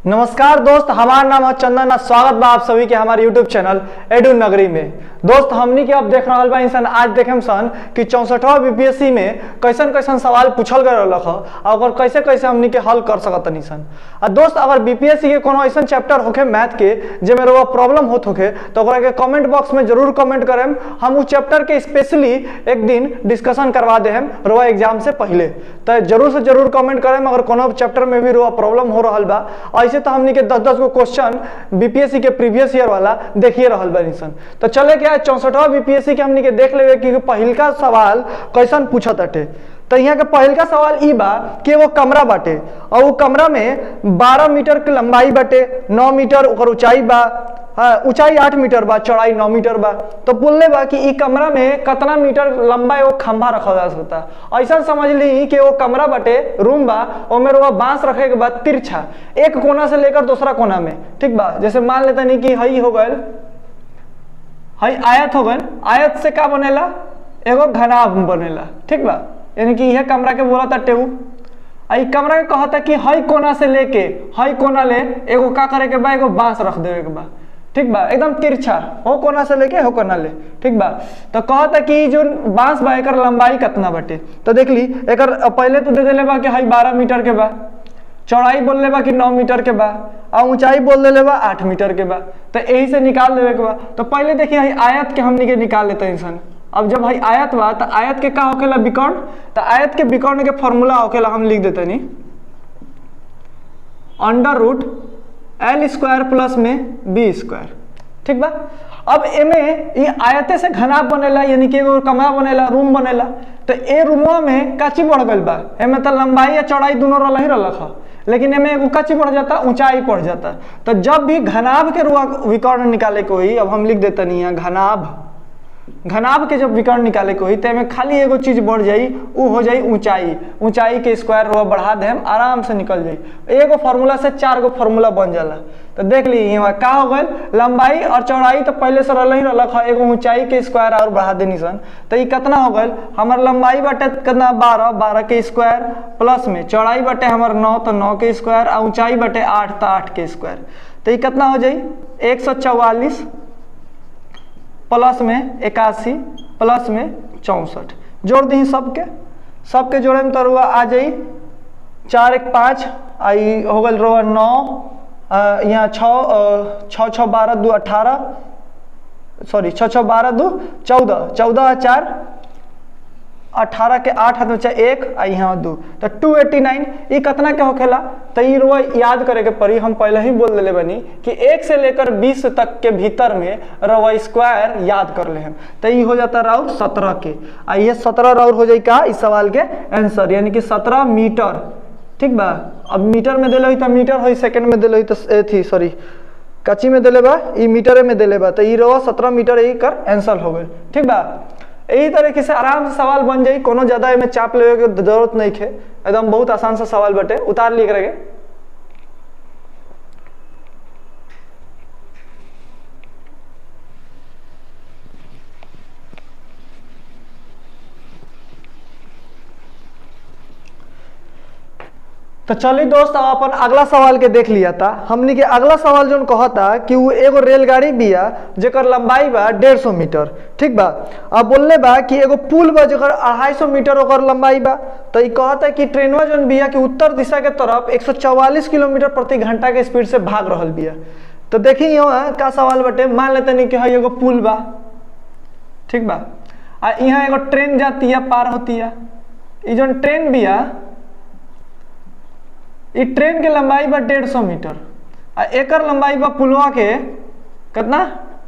नमस्कार दोस्त, हमारा नाम है चंदन। स्वागत बा आप सभी के हमारे YouTube चैनल एडू नगरी में। दोस्त हमनी के अब देख रहा बा इंसान आज देखें सन कि 64वां बीपीएससी में कैसन कैसन सवाल पूछल गए रहा और कैसे कैसे हमनी के हल कर सकत सन। दोस्त अगर बीपीएससी के कोनो ऐसा चैप्टर होखे मैथ के जे मेरे प्रॉब्लम होत होखे तो ओकरा के कमेंट बॉक्स में जरूर कमेंट करें। हम उस चैप्टर के स्पेशली एक दिन डिस्कशन करवा दे हम रोआ एग्जाम से पहले, तो जरूर से जरूर कमेंट करें। अगर कोनो चैप्टर में भी रोआ प्रॉब्लम हो रहा बा ऐसे तो हमनी के 10-10 गो क्वेश्चन बीपीएससी के प्रीवियस ईयर वाला देखिए रहल बानी सन। तो चले क्या 64वां बीपीएससी के हमनी के देख लेवे कि पहिलका सवाल कैसन पूछत अटे। तो यहाँ के पहिलका सवाल ई बा कि एगो कमरा बाटे और वो कमरा में 12 मीटर की लंबाई बाटे, 9 मीटर ओकर ऊंचाई बा, ऊंचाई 8 मीटर बा, चौड़ाई 9 मीटर बा। तो बोलले बा कि ई कमरा में कितना मीटर लंबा एगो खंभा रखा जा सकता। ऐसा समझ ली कि वो कमरा बाटे, रूम बा, ओमे वो बांस रखे के बाद तिरछा एक कोना से लेकर दूसरा कोना में, ठीक बा। जैसे मान लेता नहीं कि हई हो गए, हई आयत हो गए, आयत से का बनेला एगो घनाभ बनेला, ठीक बा। यानी कि यह कमरा के बोला था टेऊ आई कमरा के कहता कि हई कोना से लेके हई कोना ले एगो का करे के बा, एगो बांस रख देवे के बा, ठीक बा, एकदम तिरछा हो कोना से लेके हो कोना ले, ठीक बा। तो कहता कि जो बांस बा एकर लंबाई कितना बाटे। तो देख ली एकर पहले तो दे देले बा कि हई 12 मीटर के बा, चौड़ाई बोल ले बा कि 9 मीटर के बा और ऊंचाई बोल देले बा 8 मीटर के बा। तो यही से निकाल देवे के बा। तो पहले देखिए हई आयत के हमनी के निकाल लेते हैं। अब जब भाई आयत बा तो आयत के का होखेला विकर्ण। तो आयत के विकर्ण के फॉर्मूला होखेला हम लिख देते नहीं √L² प्लस में B², ठीक बा। अब एमे ये आयते से घनाभ बनेला, यानी कि एगो कमरा बनेला, रूम बनेला। तो ए रूमवा में काची बढ़ गई बा, एमे तो लंबाई या चौड़ाई दोनों रहा ही रहा, लेकिन एमे एगो काची बढ़ जाता, ऊंचाई बढ़ जाता। तो जब भी घनाभ के विकर्ण निकाले को हुई, अब हम लिख देते नहीं है घनाभ के जब विकर्ण निकाले के हुई तो खाली एगो चीज बढ़ जाई, वो हो जाई ऊंचाई। ऊंचाई के स्क्वायर हुआ बढ़ा दे हम आराम से निकल जाई। एगो फार्मूला से 4 गो फार्मूला बन जाला। तो देख ली यहाँ का हो गए लंबाई और चौड़ाई तो पहले से रहा ही रहा, एगो ऊंचाई के स्क्वायर और बढ़ा देनी सन। तो ये कितना हो गए हमार लंबाई बटे कितना 12 के स्क्वायर प्लस में चौड़ाई बटे हमार 9 तो 9 के स्क्वायर और ऊंचाई बटे 8 तो 8 के स्क्वायर। तो ये कितना हो जाई 144 प्लस में 81 प्लस में 64 जोड़ दी सबके जोड़े में तो आ जाई 4 1 5 आई हो गल 9 यहाँ 6 6 12 2 18 सॉरी 6 6 12 2 14 14 4 18 के 8 हाथ में 1 आई यहाँ 2 तो 289। ये कितना के होखेला तो ये रुआ याद करे के पड़ी। हम पहले ही बोल देले बनी कि 1 से लेकर 20 तक के भीतर में रवा स्क्वायर याद कर ले हम। तो ये हो जाता राउर 17 के, ये 17 राउर हो जाए का इस सवाल के आंसर, यानी कि 17 मीटर, ठीक बा। अब मीटर में दिले तो मीटर हो, सेकंड में दिले तो थी सॉरी कच्ची में दिले बा, ये मीटर में दिले बा। तो ये रवा 17 मीटर यही कर आंसर हो गए, ठीक बा। यही तरीके से आराम से सवाल बन जाई, कोनो ज्यादा इनमें चाप लेवे के जरूरत नहीं है, एकदम बहुत आसान सा सवाल बटे। उतार लिए करेंगे तो चलिए दोस्त अब अपन अगला सवाल के देख लिया था हमने के। अगला सवाल जो कहता कि वो एगो रेलगाड़ी बिया जेकर लंबाई बा 150 मीटर, ठीक बा। अब बोलने बा कि एगो पुल बा जेकर 250 मीटर ओकर लंबाई बा। तो ये कहता कि ट्रेनवा जो बिया कि उत्तर दिशा के तरफ 144 किलोमीटर प्रति घंटा के स्पीड से भाग रहल बिया। तो देखी यहाँ का सवाल बटे, मान लेते नहीं कि एगो पुल बा, ठीक बा, यहाँ एगो ट्रेन जाती है पार होती है। ये जो ट्रेन बिया ये ट्रेन के लंबाई बा 150 मीटर आ एकर लंबाई बा पुलवा के कितना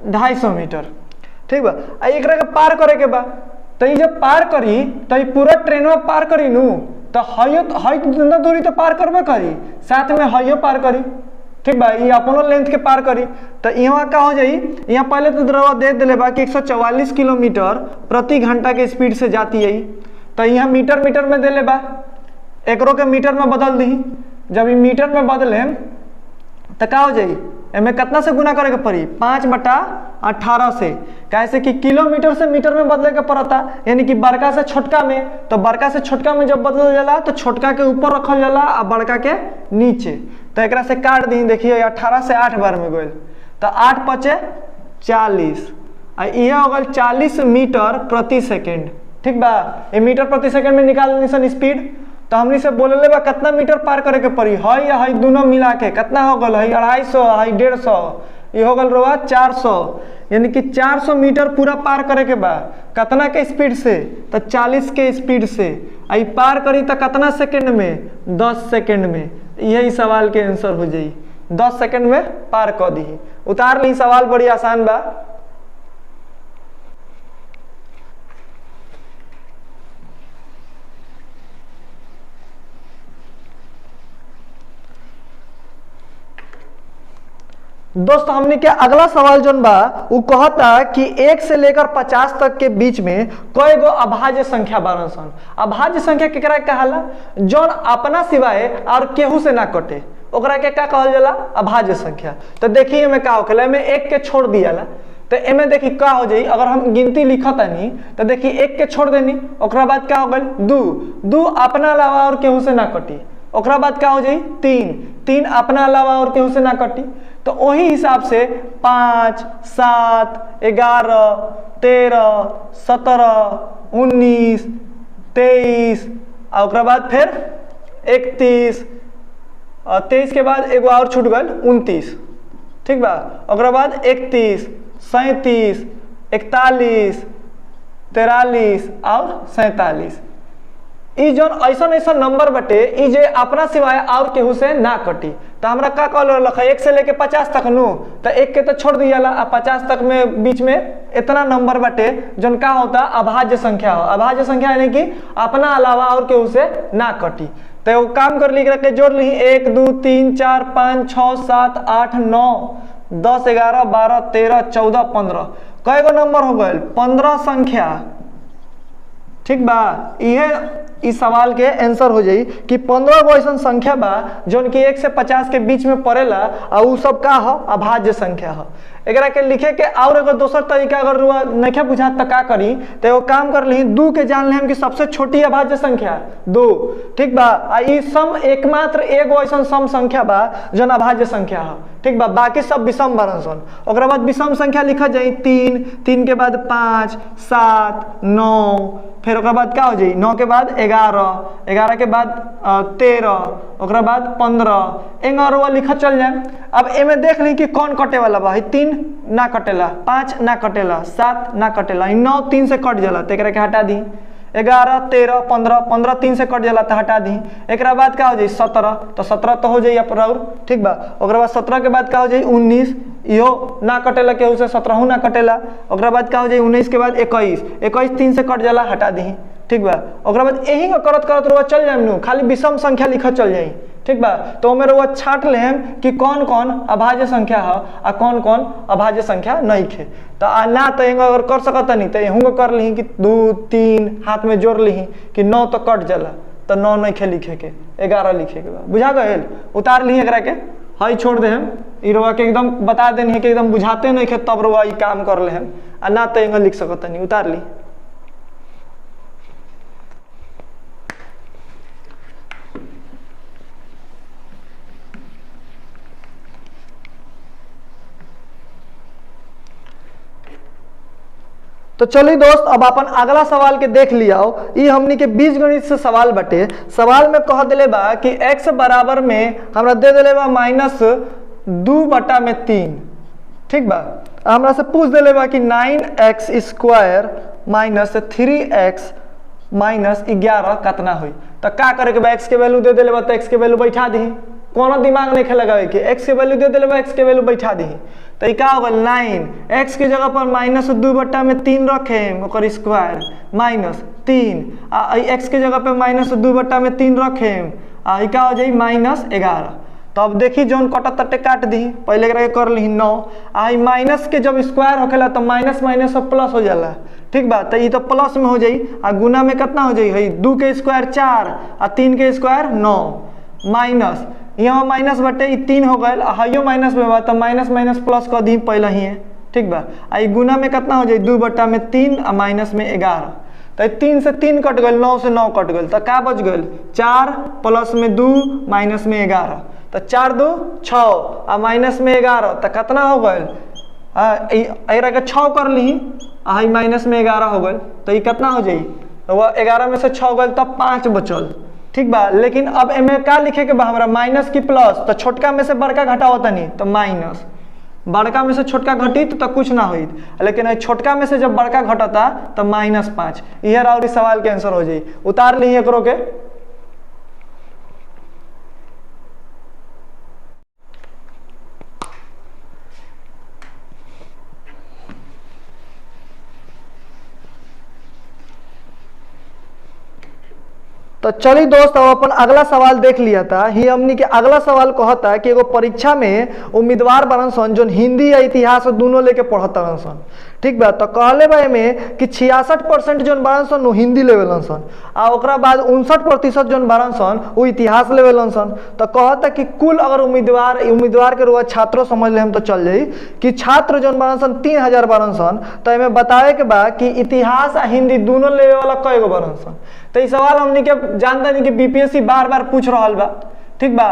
250 मीटर, ठीक बा। आ एकरा के पार करे के बा। तो ये जब पार करी तो ये पूरा ट्रेनवा पार करी नू, तो हई जितना दूरी तो पार करबे करी, साथ में हइयो पार करी, ठीक बा। ये अपनो लेंथ के पार करी। तो यहाँ का हो जाई, यहाँ पहले तो द्रवा दे दिले बा कि 144 किलोमीटर प्रति घंटा के स्पीड से जाती है। तो यहाँ मीटर में दिले बा, एकरो के मीटर में बदल दी। जब ये मीटर में बदले तो क्या हो जाए एमे कितना से गुना करे के पड़ी 5/18 से, कैसे कि किलोमीटर से मीटर में बदले के पड़ता, यानी कि बड़का से छोटका में। तो बड़का से छोटका में जब बदल जाला तो छोटका के ऊपर रखल जाला और बड़का के नीचे। तो एक से काट दी, देखिए 18 से 8 बार में गए तो 8 × 5 = 40 और यह हो गल 40 मीटर प्रति सेकेंड। ठीक बा, ये मीटर प्रति सेकेंड में निकाल सन स्पीड। तो हमनी से बोले ले बा कितना मीटर पार करे के पड़ी, हई या हई दोनों मिला के कितना हो गल, हई 250 हई 150, ये हो गल रहा 400, यानी कि 400 मीटर पूरा पार करे के बा। कितना के स्पीड से, तो 40 के स्पीड से। आई पार करी तो कितना सेकेंड में, 10 सेकेंड में। यही सवाल के आंसर हो जाई, 10 सेकेंड में पार कर दी। उतार ली, सवाल बड़ी आसान बा। दोस्तों हमने क्या अगला सवाल जोन बा वो कहता कि 1 से लेकर 50 तक के बीच में कई गो अभाज्य संख्या बारन सन। अभाज्य संख्या केकरा कहाला, जोन अपना सिवाय और केहू से ना कटे, ओकरा के का कहल जाला, अभाज्य संख्या। तो देखिए एमे का होखेला, एमे 1 के छोड़ दियाला तो एमे देखी का हो जाई, अगर हम गिनती लिखतानी तो देखी 1 के छोड़ देनी, ओकरा बाद क्या हो गल 2 अपना अलावा और केहू से ना कटी, ओकरा बाद क्या हो जाई 3 अपना अलावा और केहू से ना कटी। तो वही हिसाब से 5 7 11 13 17 19 23 और ओकरा बाद फिर 31 और 23 के बाद एगो और छूट गल 29। ठीक बा, ओकरा बाद 31 37 41 43 और 47। ई जोन ऐसा नंबर बटे ई जे अपना सिवाय और केहू से ना कटी। तो हमरा का कहल रहा 1 से लेके 50 तक नु, तो 1 के तो छोड़ दियाला, 50 तक में बीच में इतना नंबर बटे जोन का होता अभाज्य संख्या हो। अभाज्य संख्या यानी कि अपना अलावा और केहू से ना कटी। तो वो काम कर ली के जोड़ ली 1 2 3 4 5 6 7 8 9 10 11 12 13 14 15 कई गो नंबर हो गए 15 संख्या। ठीक बा, यह इस सवाल के आंसर हो जाई कि 15 गो ऐसा संख्या बा जोन की 1 से 50 के बीच में पड़ेला और उ सब का हो अभाज्य संख्या हो। एकरा के लिखे के और एगो दोसर तरीका अगर नहीं बुझात तो का करी, तो एगो काम कर ली 2 के जान लें कि सबसे छोटी अभाज्य संख्या 2। ठीक बा, आ ई सम एकमात्र एगो ऐसा सम संख्या बा जोन अभाज्य संख्या हो। ठीक बा, बाकी सब विषम बारन सन। ओकरा बाद विषम संख्या लिखा जाई 3 के बाद 5 7 9 फिर ओकरा बाद क्या हो जाई 9 के बाद 11 के बाद 13 ओकरा बाद 15 एंगरवा लिखा चल जाए। अब एमे देख ली कि कौन कटे वाला बा, 3 ना कटेला, 5 ना कटेला, 7 ना कटेला, 9 3 से कट जाला तो एकरा के हटा दी। 11 13 15 3 से कट जाला तो हटा दी। एक बाद क्या हो जाए 17, तो 17 तो हो जाए अप्रौर। ठीक बा, ओकरा बाद 17 के बाद क्या हो जाए 19, इहो ना कटेला केहू से, 17 ना कटेला। ओकरा बाद क्या हो जाए 19 के बाद 21 3 से कट जाला हटा दी। ठीक बा, ओकरा बाद यही करत करत रुआ चल जाए नु, खाली विषम संख्या लिखा चल जाई। ठीक बा, तो मेरे वो छाट लेम कि कौन कौन अभाज्य संख्या है और कौन कौन अभाज्य संख्या नहीं खे। तो ना तो अगर कर सकता नहीं तो यहूँ कर ली कि 2 3 हाथ में जोड़ ली कि 9 तो कट जाला, तो 9 नहीं खे लिखे के, 11 लिखे के बा। बुझा गए, उतार ली एकरा के, हई छोड़ दे हम ई रुआ के एकदम बता देनी कि एकदम बुझाते नहीं खे तब रुआ काम कर ले हम, ना तो एंगल लिख सकता नहीं। उतार ली। तो चलिए दोस्त अब अपन अगला सवाल के देख लिया। ये हमनी के बीजगणित से सवाल बटे। सवाल में कह दिले बा कि x बराबर में हमरा दे दिले बा -2/3। ठीक बा, हमरा से पूछ दिले बा कि 9x square minus 3x minus 11 कितना हुई। तो का करे के बा, x के वैल्यू दे दिले बा तो x के वैल्यू बैठा दी, कोनो दिमाग नहीं लगावे के, x के वैल्यू दे दिले बा x के वैल्यू बैठा दी। तो क्या होगा 9x के जगह पर -2/3 रखे ओकर स्क्वायर माइनस 3 x के जगह पे -2/3 रखे क्या हो जाए -11। तो अब देखी जौन कटत तटे काट दी, पहले कर ली 9 आई माइनस के जब स्क्वायर होखेला तो माइनस माइनस सब प्लस हो जाला। ठीक बा, तो ये तो प्लस में हो जाई आ गुना में कितना हो जाई 2 के स्क्वायर 4 और 3 के स्क्वायर 9 माइनस यहाँ माइनस बटे 3 हो गए, हाइयो माइनस में बा तो माइनस माइनस प्लस कर दी पहले ही है, ठीक बा। आ गुना में कितना हो जाए 2 बटा में 3 आ माइनस में 11, तो 3 से 3 कट गए, 9 से 9 कट गए, तो क्या बच गए 4 प्लस में 2 माइनस में 11, तो 4 2 6 आ माइनस में 11, तो कितना हो गए 6 कर ली आ माइनस में 11 हो गए, तो ये कितना हो जाए, वह 11 में से 6 गए तब 5 बचल, ठीक बा। लेकिन अब एमे क्या लिखे के बा हमारा माइनस की प्लस, तो छोटका में से बड़का घटा होता नहीं तो माइनस, बड़का में से छोटका घटी तो कुछ ना हुई, लेकिन छोटका में से जब बड़का घटता तो -5। यह और इस सवाल के आंसर हो जाए। उतार ली एकरो के। तो चलिए दोस्त अब अपन अगला सवाल देख लिया था। ही हमनी के अगला सवाल कहता है कि एगो परीक्षा में उम्मीदवार बनन सन जो हिंदी या इतिहास दोनों लेके पढ़ता सन, ठीक बा। तो कहले बा में कि 66% जोन बारन सन वो हिंदी लेवलन सन आ ओकरा बाद 59% जोन बारन सन वो इतिहास लेवलन सन। तो कहता कि कुल अगर उम्मीदवार के रुआ छात्रों समझ ले हम तो चल जाई कि छात्र जोन बारन सन 3000 बारन सन, तो एमे बतावे के बा कि इतिहास आ हिंदी दोनों लेवे वाला कई गो बारन सन। तो ये सवाल हमनी के जानता नहीं कि बीपीएससी बार बार पूछ रहा बा, ठीक बा।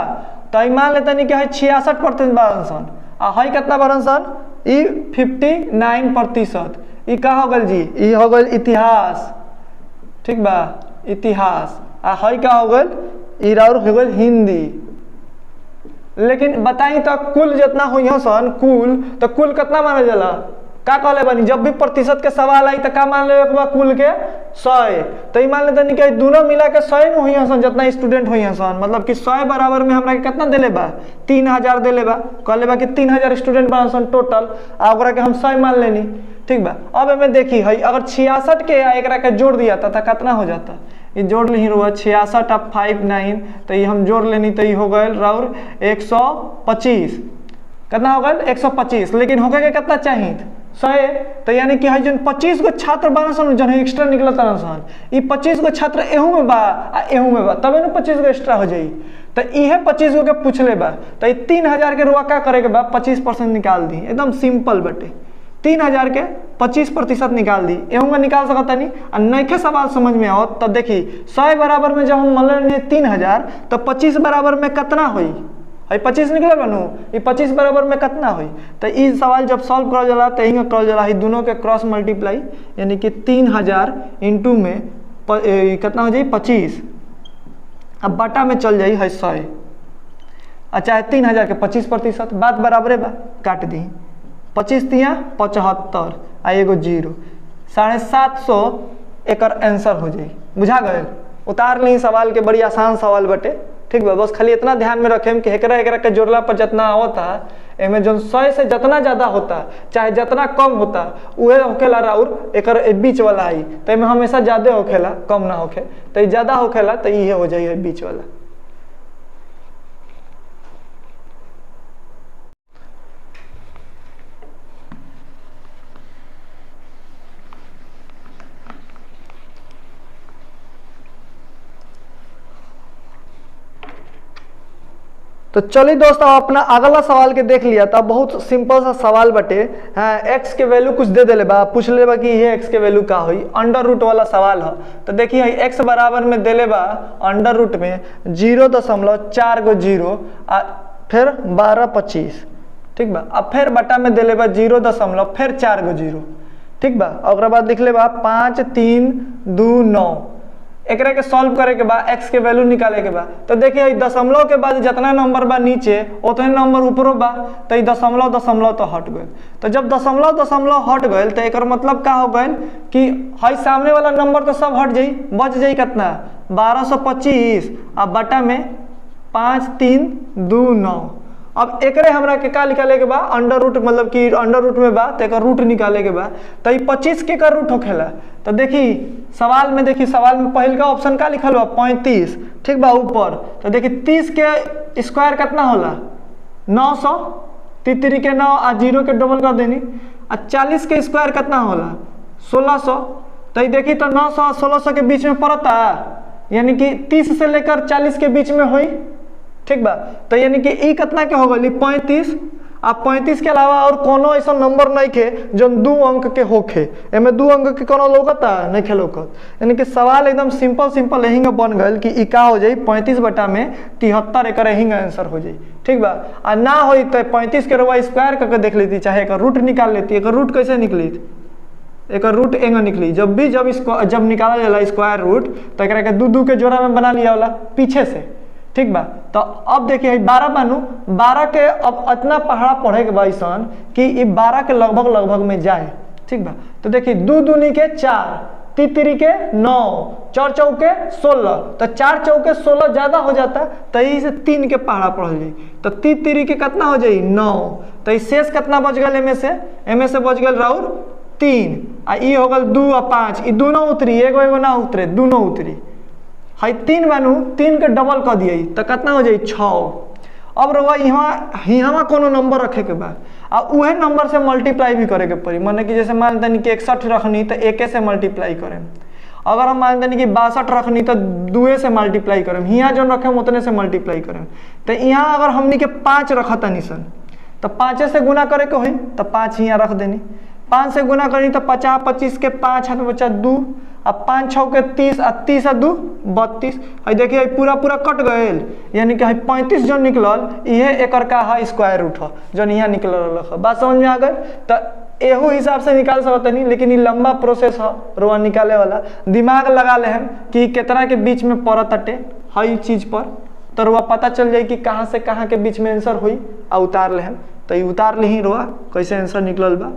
तो मान लेता नहीं कि 66% बारन सन आ हई कितना बारन सन, ई 59%। ई का हो गल जी, ई हो गल इतिहास, ठीक बा, इतिहास। आ हई का हो गल, ई और हो गल हिंदी। लेकिन बताई तो कुल जितना हुई सन कुल, तो कुल कितना माना जाला, का कहले बनी जब भी प्रतिशत के सवाल आई तो का मान ले कुल के 100। तो ये मान लेते नहीं कि दोनों मिला के 100 हुई सन जितना स्टूडेंट हुई सन, मतलब कि 100 बराबर में हमरा के कितना दिले बा 3000 दिले बा, कहले बा कि 3000 स्टूडेंट बना सन टोटल, आ ओकरा के हम 100 मान लेनी, ठीक बा। अब हमें देखी है अगर 66 के एकरा के जोड़ दिया था कितना हो जाता, ये जोड़ ली रुआ 66 अब 59, तो ये हम जोड़ लेनी तो ये हो गए राउर 125, कितना हो गए 125। लेकिन होके के कितना चाहिए 100, तो यानी कि जो 25 गो छात्र बना सन जो एक्स्ट्रा निकलता सन, ये 25 गो छात्र एहू में बा आ एहू में बा, तबे ना 25 गो एक्स्ट्रा हो जाई। तो इहे 25 गो के पूछले बा, तो ये 3000 के रुआ का करे के बा 25% निकाल दी, एकदम सिंपल बटे। 3000 के 25% निकाल दी, एहू में निकाल सकता नहीं। और नैखे सवाल समझ में आओ तो देखी 100 बराबर में जब हम मान लें 3000 तो 25 बराबर में कितना हुई, 25 निकले बनू, ये 25 बराबर में कितना हुई। तो ये सवाल जब सॉल्व करल जाला तो यही करल जाला, दोनों के क्रॉस मल्टीप्लाई, यानी कि 3000 इंटू में कितना हो जाए 25, अब बटा में चल जाई है 100, अच्छा 3000 के 25%, बात बराबरे बा, काट दी 25 तिया 75 आ एगो 0, 750 एक आंसर हो जाए। बुझा गए, उतार ली सवाल के, बड़ी आसान सवाल बटे, ठीक बा। बस खाली इतना ध्यान में रखें कि एकरा के जोड़ला पर जितना होता एमे जो 100 से जितना ज्यादा होता चाहे जितना कम होता उहे होखेला और एकर बीच वाला आई, तो एमे हमेशा ज्यादा होखेला कम ना होखे, तो ये ज्यादा होखेला तो ये हो जाए बीच वाला। तो चलिए दोस्तों अपना अगला सवाल के देख लिया था, बहुत सिंपल सा सवाल बटे। हाँ, एक्स के वैल्यू कुछ दे दिले बा, पूछ ले बा कि ये एक्स के वैल्यू का हुई, अंडर रूट वाला सवाल है। तो देखिए एक्स बराबर में दिले बा अंडर रूट में 0.4 गो 0 फिर 12 25, ठीक बा। अब फिर बटा में दिले बा 0 फिर 4 गो 0, ठीक बा। और बाद लिख ले बा 5 3 2 9, एकरा के सॉल्व करे के बाद एक्स के वैल्यू निकाले के बाद, तो देखिए दशमलव के बाद जितना नंबर बा नीचे उतने नंबर ऊपरो बा, तो दशमलव तो हट गए। तो जब दशमलव हट गए तो एक मतलब का हो गए कि हई सामने वाला नंबर तो सब हट जाई, बच जाई कितना 1225 आ बटा में 5 3 2 9। अब एकरे हमरा के का निकाले के बा अंडर रूट, मतलब कि अंडर रूट में बा तो एक रूट निकाले के बा, तो ये 25 के का रूट होखेला। तो देखी सवाल में, देखी सवाल में पहल का ऑप्शन का लिखल बा 35, ठीक बा ऊपर। तो देखी 30 के स्क्वायर कितना होला 900, 3 के 9 आ 0 के डबल कर देनी, आ 40 के स्क्वायर कितना होला 1600। तो ये देखी तो 900 और 1600 के बीच में पड़ता, यानी कि 30 से लेकर 40 के बीच में हुई, ठीक बा। तो यानी कि ई कितना के हो गई 35। अब 35 के अलावा और कोनो ऐसा नंबर नहीं खे जो 2 अंक के होखे, एमे 2 अंक के कोनो लौकता नहीं खे लौकत। यानी कि सवाल एकदम सिंपल यही बन गल कि ई का हो जाई 35 बटा में 73 एक यही आंसर हो जाई, ठीक बा। आ ना होई तो 35 के रवा स्क्वायर करके देख लेती, चाहे एक रूट निकाल लेती। एक रूट कैसे निकली, एक रूट एंग निकली। जब निकाला जाला स्क्वायर रूट तो एक के 2 के जोड़ा में बना लिया वाला पीछे से, ठीक बा। तो अब देखिए 12 बानू, 12 के अब इतना पहाड़ा पढ़े के बाद कि ये 12 के लगभग में जाए, ठीक बा। तो देखिए 2 दूनी के 4, 3 3 के 9, 4 चौके 16, तो 4 चौके 16 ज्यादा हो जाता, तो यही से 3 के पहाड़ा पढ़ल जाई। तो 3 3 के कितना हो जाई 9, तो ये शेष कितना बच गल एमे से बच गल राउर 3, आ ई हो गल 2 और 5, ई दोनों उतरी, एगो ना उतरे, दोनों उतरी। हाई 3 बानू, 3 के डबल कर दिए तो कितना हो जाए 6। अब रवा यहाँ कोनो नंबर रखे के बाद आ उहे नंबर से मल्टीप्लाई भी करे के पड़ी। माने कि जैसे मान लेनी कि 61 रखनी तो 1 से मल्टीप्लाई करें। अगर हम मान लेनी कि 62 रखनी तो 2 से मल्टीप्लाई करें। यहाँ जो रखे उतने से मल्टीप्लाई करें। तो यहाँ अगर हमनी के 5 रखता निशन तो 5 से गुना करे के हुई तो 5 यहाँ रख देनी। 5 से गुना करी तो 50, 25 के 5 हाथ में बचा 2, अब 5 6 के 30, और 30 2 32। देखिए पूरा कट गए, यानी कि 35 जो निकलल ये एकर का है स्क्वायर रूट है जो यहाँ निकल। बात समझ में आ गई। तो एहू हिसाब से निकाल सकते नहीं, लेकिन ये लंबा प्रोसेस है रोआ निकाले वाला। दिमाग लगा ले हम कि कितना के बीच में पड़त अटे हई चीज पर, तो रोआ पता चल जाए कि कहाँ से कहाँ के बीच में आंसर हुई आ उतार ले हम। तो ये उतार ली रोआ कैसे आंसर निकलल बा।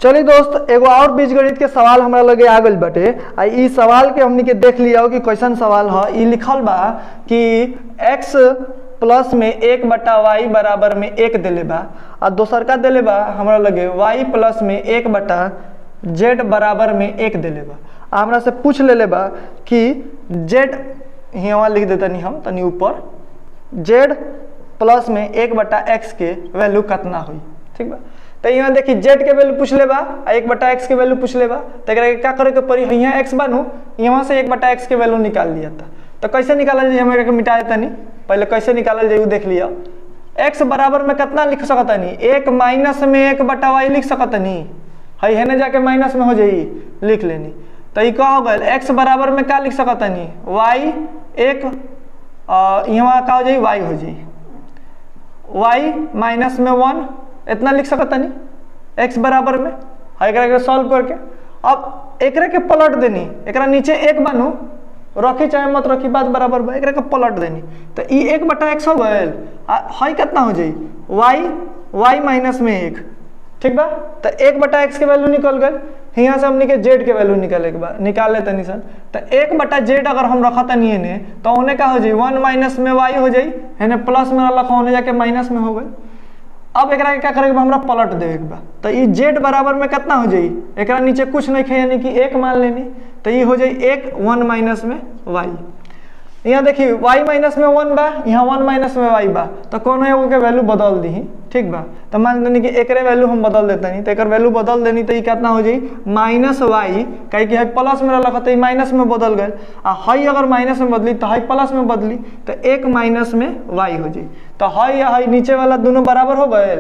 चलिए दोस्त, एगो और बीजगणित के सवाल हमरा लगे आ गइल बाटे। आ ई सवाल के हमनी के देख लिया कि कैसन सवाल है। ई लिखल बा कि x प्लस में 1 बटा वाई बराबर में 1 दिले बा, और दोसर का दिले बा हमरा लगे y प्लस में 1 बटा z बराबर में 1 दिले बा। हमरा से पूछ लेले बा कि z यहाँ लिख देता नहीं हम तनी ऊपर, z प्लस में 1 बटा x के वैल्यू कितना हुई, ठीक बा। तो यहाँ देखिए z के वैल्यू पूछ ले बा, 1 बटा x के वैल्यू पूछ ले बा। तो क्या करे के पड़ी, यहाँ x बनू, यहाँ से 1 बटा x के वैल्यू निकाल लिया था। तो कैसे निकालल जाए, हमें मिटा देता नहीं, पहले कैसे निकालल जाए वो देख लिया। x बराबर में कितना लिख सकता नहीं, 1 माइनस में 1 बटा वाई लिख सकता नहीं है ना, जाके माइनस में हो जाई लिख लेनी। तो ये क्या हो गया, x बराबर में क्या लिख सकता नहीं, y 1 यहाँ का हो जाए y हो जाए, y माइनस में 1 इतना लिख सकता नहीं x बराबर में। एक सॉल्व करके अब एक के पलट देनी, एक नीचे 1 बनू, रखी चाहे मत रखी बात बराबर बा, एक पलट देनी। तो ये 1 बटा x हो गए, है कितना हो जाए y माइनस में 1, ठीक बा। तो 1 बटा x के वैल्यू निकल गए। यहाँ से हमने के z के वैल्यू निकाले के बाद निकाल लेते निशान। तो 1 बटा z अगर हम रखता नहीं है तो उन्हें क्या हो जाए 1 माइनस में y हो जाए, है प्लस में रखा होने जाके माइनस में हो गए। अब एक क्या करेगा हमरा पलट देवे के बा। तो ये z बराबर में कितना हो जाए, एक नीचे कुछ नहीं है यानी कि 1 मान लेनी। तो ये हो जाए 1 माइनस में y। यहाँ देखिए y माइनस में 1 बा, यहाँ 1 माइनस में y बा, तो कौन एगो के वैल्यू बदल दी, ठीक बा। तो मान लेनी कि एक वैल्यू हम बदल देते नहीं, तो एक वैल्यू बदल देनी तो ये कितना हो जाए माइनस वाई, कहीं कि प्लस में रखा तो माइनस में बदल गए, हाई अगर माइनस में बदली तो हाई प्लस में बदली, तो 1 माइनस में वाई हो जाए। तो हाई या हाई नीचे वाला दोनों बराबर हो गए।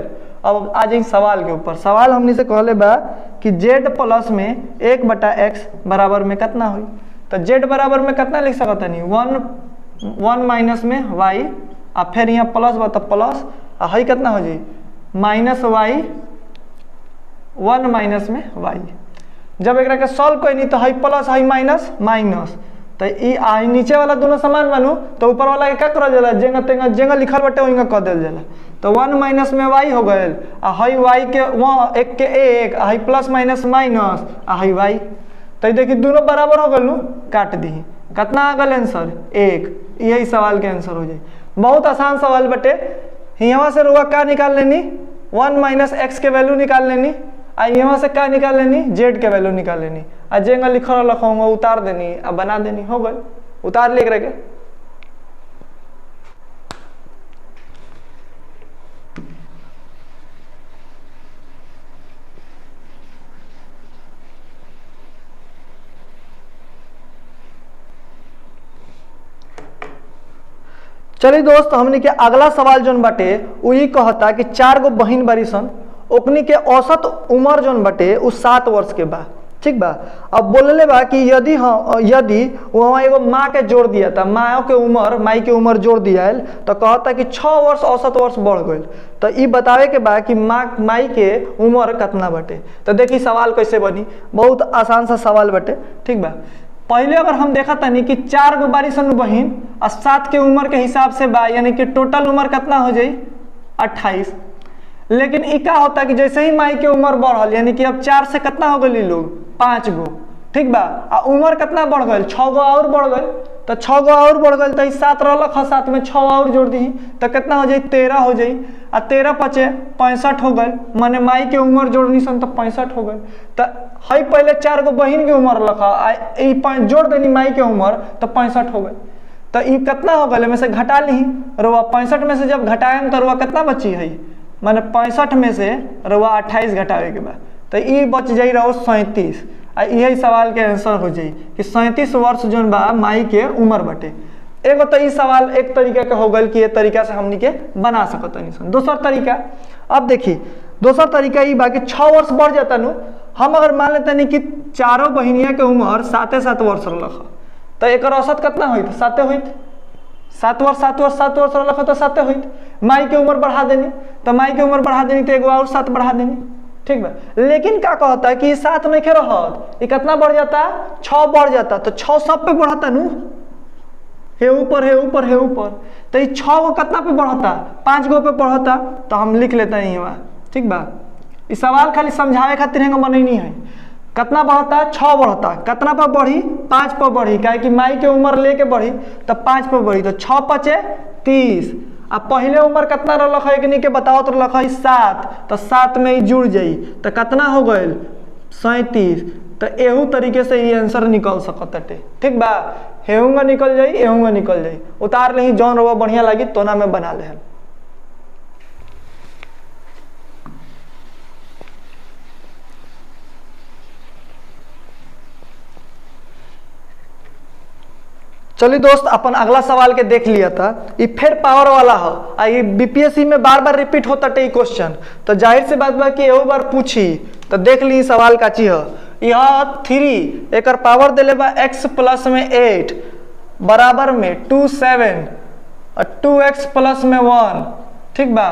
अब आ जाए सवाल के ऊपर। सवाल हमने से कहले बा कि z प्लस में 1 बटा x बराबर में कितना हुई। तो z बराबर में कितना लिख सकता नहीं, 1 माइनस में y, और फिर यहाँ प्लस बा तो प्लस, और हाई कितना हो जाए माइनस वाई, 1 माइनस में y। जब एक के सॉल्व कोई नहीं तो हाई प्लस हाई माइनस माइनस, तो ये नीचे वाला दोनों समान बनू तो ऊपर वाला के क्या करल जाला, जेंगा तेंगा जेंगा लिखल बटे वहीं कर दिल जाला। तो 1 माइनस में y हो गए, हाई y के 1 के 1, हाई प्लस माइनस माइनस, हाई y। तो देखिए दोनों बराबर हो गए, काट दी, कितना आ गल आंसर 1। यही सवाल के आंसर हो जाए। बहुत आसान सवाल बटे। यहाँ से रुआ क्या निकाल लेनी, 1 माइनस x के वैल्यू निकाल लेनी, यहाँ से क्या निकाल लेनी, z के वैल्यू निकाल लेनी, जेंगा लिखल रखूंगा उतार देनी, अब बना देनी, हो गई उतार लिख रहे के। चलिए दोस्त, हमने के अगला सवाल जोन बाटे वही कहता कि 4 गो बहिन बारी सन, ओकनी के औसत उम्र जोन बाटे उ 7 वर्ष के बा। ठीक बा। अब बोलले बा कि यदि वहाँ एगो माँ के जोड़ दिया था, माँ के उम्र माई के उम्र जोड़ दिया तो कहता कि 6 वर्ष औसत वर्ष बढ़ गए। तो ये बतावे के बा कि माई के उम्र कितना बाटे। तो देखी सवाल कैसे बनी, बहुत आसान सा सवाल बाटे। ठीक बा। पहले अगर हम देखा तनी कि 4 गो बारी सन बहिन और 7 के उम्र के हिसाब से बा, यानी कि टोटल उम्र कितना हो जाई 28। लेकिन ई का होता कि जैसे ही माई के उम्र बढ़ल, यानी कि अब 4 से कितना हो गई लोग 5 गो। ठीक बा। आ उम्र कितना बढ़ गए 6 गो और बढ़ गए। तो 6 गो और बढ़ गए तो 7 रहलक, 7 में 6 और जोड़ दी तो कितना हो जाई 13 हो जाई। आ 13 पचे 65 हो गए, माने माई के उम्र जोड़नी सन तो 65 हो गए। तो हई पहले 4 गो बहिन के उम्र रखा, जोड़ देनी माई के उम्र तो 65 हो गए। तो ये कितना हो गए में से घटा ली रुआ, 65 में से जब घटाएम तो रुआ कितना बची है, माने 65 में से रुआ 28 घटावे के बाद तो ये बच जाई रहो 37। यही सवाल के आंसर हो जाई कि 37 वर्ष जोन बा माई के उम्र बटे। एगो तो ये सवाल एक तरीका के हो गल कि ये तरीका से हमनी के बना सकत नहीं। दूसरा तरीका, अब देखी दूसरा तरीका ये बा कि 6 वर्ष बढ़ जाता नु, हम अगर मान लेते नहीं कि 4 बहिनिया के उम्र 7 वर्ष रख तो एक औसत कितना हुई 7 हुई। 7 वर्ष 7 वर्ष 7 वर्ष रख तो 7 हुई। माई के उम्र बढ़ा देनी तो माई के उम्र बढ़ा देनी तो एगो और 7 बढ़ा देनी। ठीक बा। लेकिन क्या कहता है कि 7 नहीं रहत, ये कितना बढ़ जाता 6 बढ़ जाता। तो 6 सब पे बढ़ता नु, हे ऊपर हे ऊपर हे ऊपर। तो ये 6 गो कितना पे बढ़ता 5 गो पे बढ़ता। तो हम लिख लेते हैं वहाँ। ठीक बा। इस सवाल खाली समझावे खातिर है बनैनी है। कितना बढ़ता 6 बढ़ता, कितना पर बढ़ी 5 पर बढ़ी, काहे कि माई के उम्र लेके बढ़ी तो 5 पर बढ़ी। तो 6 पचे 30। अब पहले उम्र कितना रख है के बताओ तो रख है 7, तो 7 में जुड़ जाई तो कितना हो गए 37। तो एहू तरीके से ये आंसर निकल सकता है। ठीक बा। हेऊंगा निकल जाई, एहूंगा निकल जाई। उतार ले जौन रवा बढ़िया लगी तो ना में बना ले। चलिए दोस्त, अपन अगला सवाल के देख लिया था। ये फिर पावर वाला है, ये बीपीएससी में बार बार रिपीट होता है क्वेश्चन। तो जाहिर सी बात बा कि एगो बार पूछी तो देख ली सवाल का चीज है। यह 3 एक पावर दिले बा x प्लस में 8 बराबर में 2 7 और 2x प्लस में 1। ठीक बा।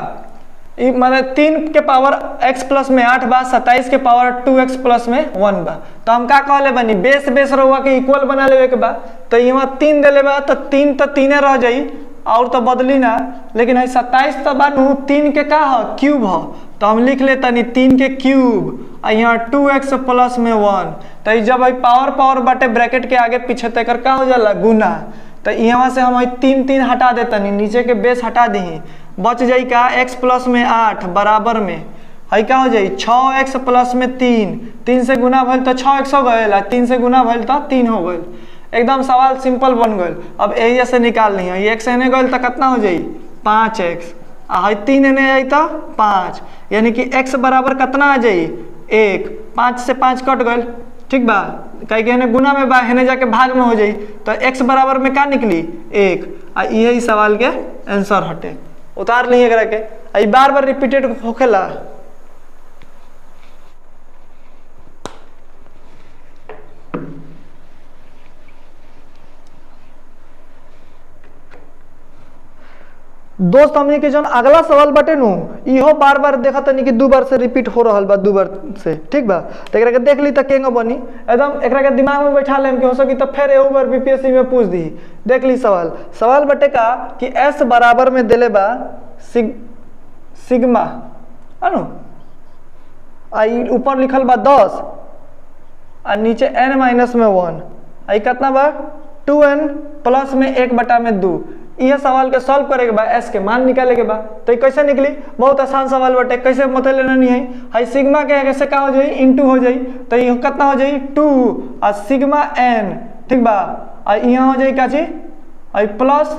माने 3 के पावर x प्लस में 8 बा, 27 के पावर 2x प्लस में 1 बा। तो हम का कहले बनी बेस रहुआ के इक्वल बना लेवे के बा। तो यहाँ 3 दिले बा तो 3 तो 3 रह जाई और तो बदली ना। लेकिन है 27 तो बानू 3 के का है क्यूब है। तो हम लिख लेता नहीं 3 के क्यूब और यहाँ 2x प्लस में 1। तो जब पावर बाटे ब्रैकेट के आगे पीछे तक का हो जाला गुना। तो यहाँ से हम 3 हटा देता नहीं, नीचे के बेस हटा दी, बच जाई का x प्लस में 8 बराबर में है क्या हो जाई 6x प्लस में 3 से गुना भल तो 6x हो गए, 3 से गुना भल तो 3 हो गए। एकदम सवाल सिंपल बन गए। अब यही से निकाल ली है, x एने गए तो कितना हो जाई 5x, आ 3 एने आई तो 5, यानी कि x बराबर कितना आ जाई 1। 5 से 5 कट गए। ठीक बा। कहीं हेने गुना में बा, हेने जाके भाग में हो जाई तो x बराबर में का निकली 1। आ यही सवाल के आंसर हटे। उतार ली एकरा के, बार बार रिपीटेड होखेला। दोस्त हमने के जन अगला सवाल बटे नु इहो बार बार देखा तनी कि 2 बार से रिपीट हो रहा बा 2 बार से। ठीक बा। तो एकरा के देख ली तो केंगो बनी, एकदम एकरा के दिमाग में बैठा लेम कि हो सकी तो फिर एगो बार बीपीएससी में पूछ दी। देख ली सवाल बटे का कि s बराबर में देले बा सिग्मा अनु, आई ऊपर लिखल बा 10 और नीचे n माइनस में 1, आई कितना बा 2n प्लस में 1/2। यह सवाल के सॉल्व करे के बा, एस के मान निकाले के बा। तो कैसे निकली, बहुत आसान सवाल बटे। कैसे मतलब लेना नहीं है, हाई सिग्मा के कैसे का हो जाई इनटू हो जाई। तो ये कितना हो जाई 2 और सिग्मा n। ठीक बा। आ यहाँ हो जाए क्या चीज आई प्लस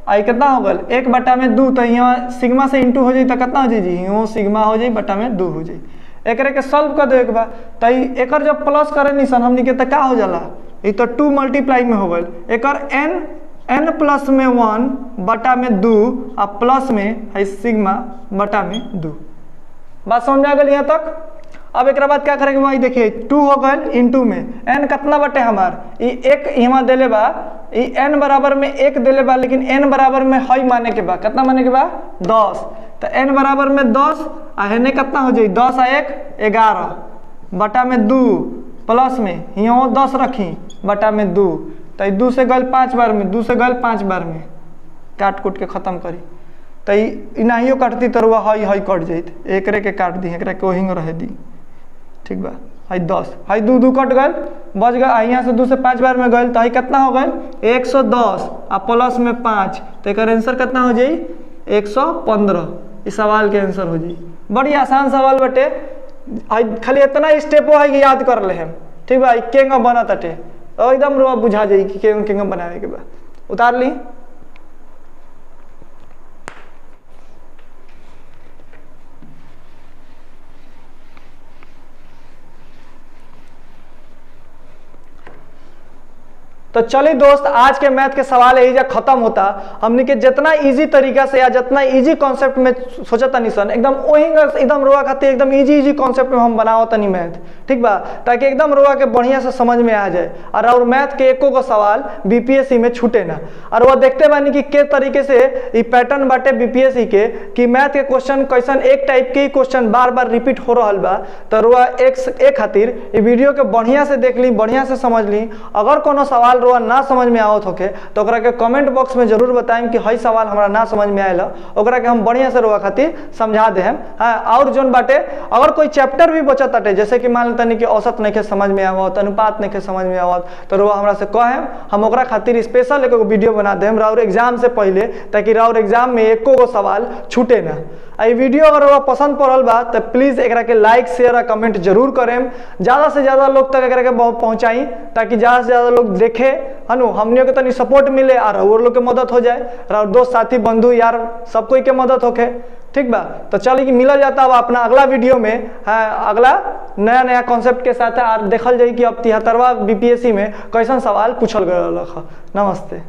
आई कितना हो गल 1/2 तो यहाँ सिग्मा से इंटू हो जाए तो कितना हो जाए जी यहाँ सिग्मा हो जाए बटा में 2 हो जाए। एक के सॉल्व कर दो एक बार तो एक जब प्लस करे निशान हमनी के तो क्या हो जाला ये तो 2 मल्टीप्लाई में हो गल एक n प्लस में 1 बटा में 2 आ प्लस में है सिग्मा बटा में 2। बात समझ आ गई यहाँ तक। अब एक बाद क्या करेंगे भाई देखिए 2 हो गए इंटू में n कितना बटे हमार ये एक यहाँ दिले बा ये n बराबर में 1 दिले बा लेकिन n बराबर में हई माने के बा कितना माने के बा 10 तो n बराबर में 10 आ हेने कितना हो जाए 10 आ 1 11 बटा में 2 प्लस में यहाँ 10 रखी बटा में 2 तो 2 से गल 5 बार में 2 से गल 5 बार में काट कूट के खत्म करी तो इनाहियो काटती तो हई हई कट जात एक के काट दी एक के वहीं रह दी ठीक बा हाई 10 हाई 2 कट गए बच गए यहाँ से 2 से 5 बार में गए तो हाई कितना हो गए 110 आ प्लस में 5 तो एक आंसर कितना हो जाए 115। इस सवाल के आंसर हो जाए। बड़ी आसान सवाल बटे खाली इतना स्टेपो है कि याद कर ले हम ठीक बा केंगा बना तटे तो एकदम रुआ बुझा जाए कि केंगा बनावे के बा उतार ली। तो चलिए दोस्त आज के मैथ के सवाल यही खत्म होता हमने के जितना इजी तरीका से या जितना इजी कॉन्सेप्ट में सोचा तनी सन एकदम वही एकदम रोआ खातिर एकदम इजी कॉन्सेप्ट में हम बनाओ तनी मैथ ठीक बा ताकि एकदम रोआ के बढ़िया से समझ में आ जाए और मैथ के एको को सवाल बीपीएससी में छूटे ना। और वह देखते बानी कि के तरीके से ये पैटर्न बाटे बीपीएससी के कि मैथ के क्वेश्चन कैसन एक टाइप के क्वेश्चन बार बार रिपीट हो रहा बा तो रोआ एक खातिर ये वीडियो के बढ़िया से देख ली बढ़िया से समझ ली। अगर कोनो सवाल रोआ ना समझ में आवत होके तो ओकरा के कमेंट बॉक्स में जरूर बताएं कि हई सवाल हमरा ना समझ में आयल ओकरा के हम बढ़िया से रोआ खातिर समझा दे हम। हाँ और जोन बाटे अगर कोई चैप्टर भी बचत बाटे जैसे कि मान लेते कि औसत नहीं के समझ में आवत अनुपात नहीं के समझ में आवत तो रोआ हमरा से कहें हम ओकरा खातिर स्पेशल एक वीडियो बना देम राउर एग्जाम से पहले ताकि राउर एग्जाम में एको गो सवाल छूटे ना। आई वीडियो अगर वो पसंद पड़ल बा तो प्लीज एकरा के लाइक शेयर और कमेंट जरूर करें ज्यादा से ज्यादा लोग तक एकरा के पहुंचाई ताकि ज्यादा से ज्यादा लोग देखे हनु हमनियों के तनी सपोर्ट मिले और लोग के मदद हो जाए और दोस्त साथी बंधु यार सब कोई के मदद होके ठीक बा। तो चलिए कि मिला जाता अब अपना अगला वीडियो में है अगला नया कॉन्सेप्ट के साथ और देखल जाए कि अब 73वां बीपीएससी में कैसन सवाल पूछल गया। नमस्ते।